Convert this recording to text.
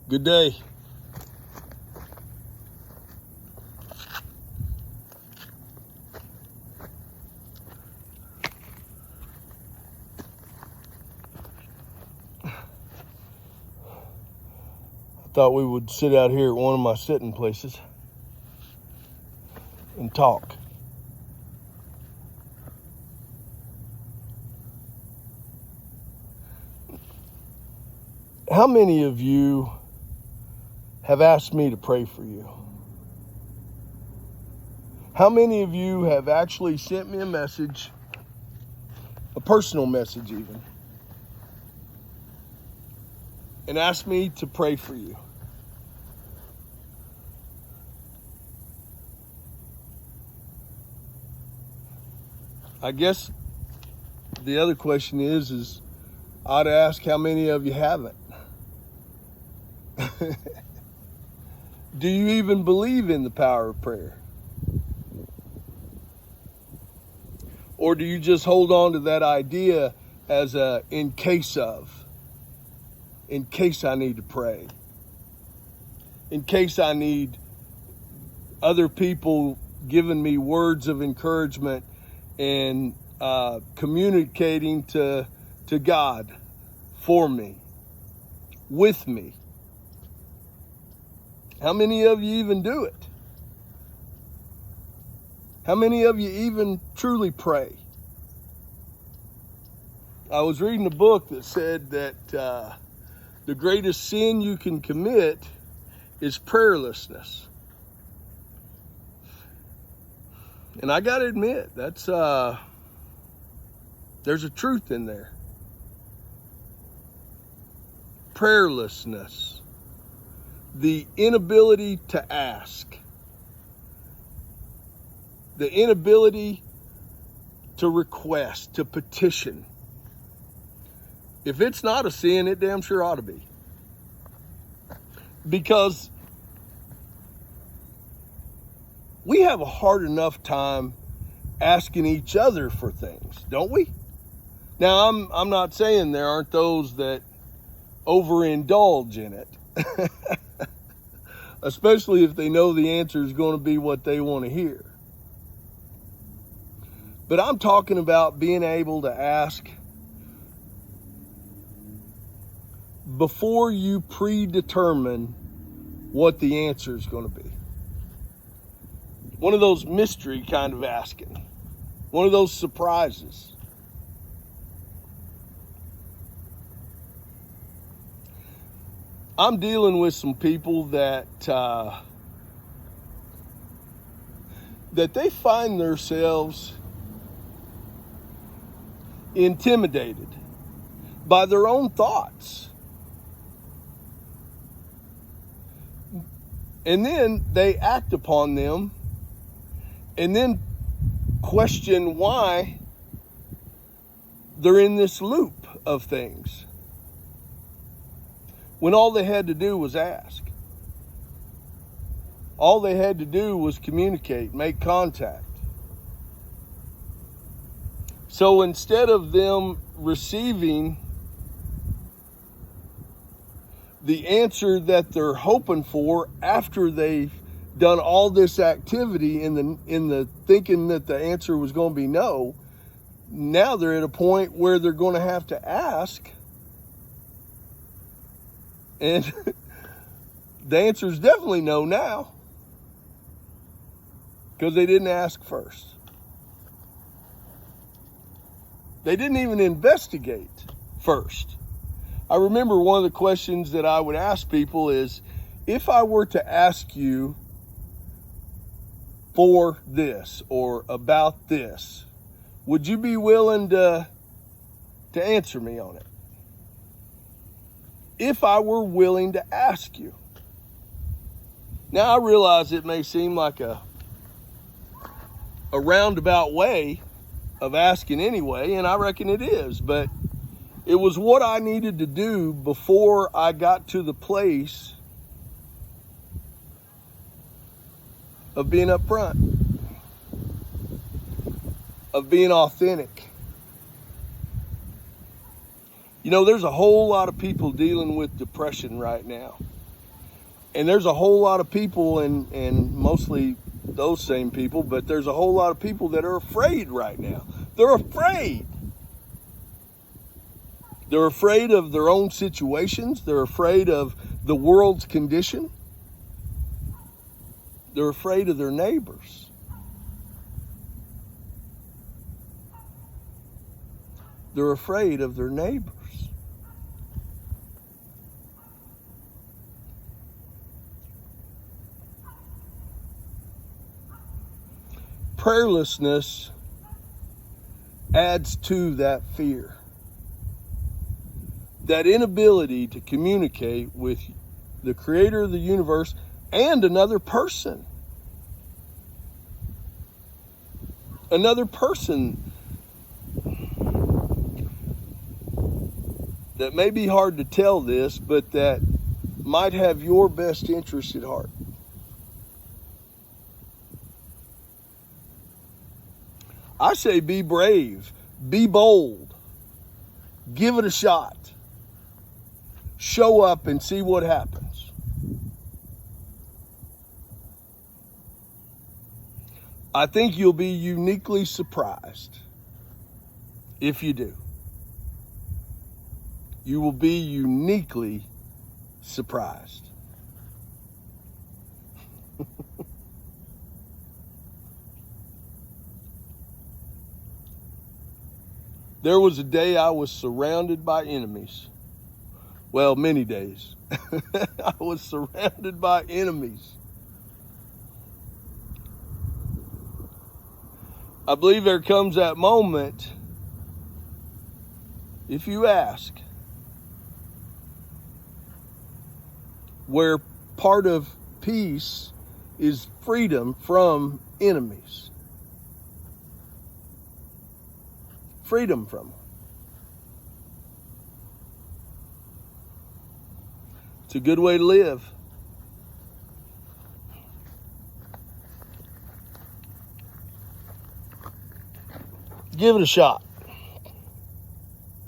Good day. I thought we would sit out here at one of my sitting places and talk. How many of you have asked me to pray for you? How many of you have actually sent me a message, a personal message even, and asked me to pray for you? I guess the other question is I'd ask how many of you haven't. Do you even believe in the power of prayer? Or do you just hold on to that idea as a in case I need to pray, in case I need other people giving me words of encouragement and communicating to God for me, with me? How many of you even do it? How many of you even truly pray? I was reading a book that said that the greatest sin you can commit is prayerlessness. And I got to admit, that's there's a truth in there. Prayerlessness. The inability to ask. The inability to request, to petition. If it's not a sin, it damn sure ought to be. Because we have a hard enough time asking each other for things, don't we? Now, I'm not saying there aren't those that overindulge in it. Especially if they know the answer is going to be what they want to hear. But I'm talking about being able to ask before you predetermine what the answer is going to be. One of those mystery kind of asking. One of those surprises. I'm dealing with some people that they find themselves intimidated by their own thoughts. And then they act upon them and then question why they're in this loop of things, when all they had to do was ask. All they had to do was communicate, make contact. So instead of them receiving the answer that they're hoping for after they've done all this activity in the thinking that the answer was going to be no, now they're at a point where they're going to have to ask. And the answer is definitely no now, because they didn't ask first. They didn't even investigate first. I remember one of the questions that I would ask people is, if I were to ask you for this or about this, would you be willing to answer me on it? If I were willing to ask you. Now, I realize it may seem like a roundabout way of asking anyway, and I reckon it is, but it was what I needed to do before I got to the place of being upfront, of being authentic. You know, there's a whole lot of people dealing with depression right now. And there's a whole lot of people, and mostly those same people, but there's a whole lot of people that are afraid right now. They're afraid. They're afraid of their own situations. They're afraid of the world's condition. They're afraid of their neighbors. They're afraid of their neighbors. Prayerlessness adds to that fear. That inability to communicate with the creator of the universe and another person. Another person that may be hard to tell this, but that might have your best interest at heart. I say be brave, be bold, give it a shot. Show up and see what happens. I think you'll be uniquely surprised if you do. You will be uniquely surprised. There was a day I was surrounded by enemies. Well, many days. I was surrounded by enemies. I believe there comes that moment, if you ask, where part of peace is freedom from enemies. Freedom from them. It's a good way to live. Give it a shot.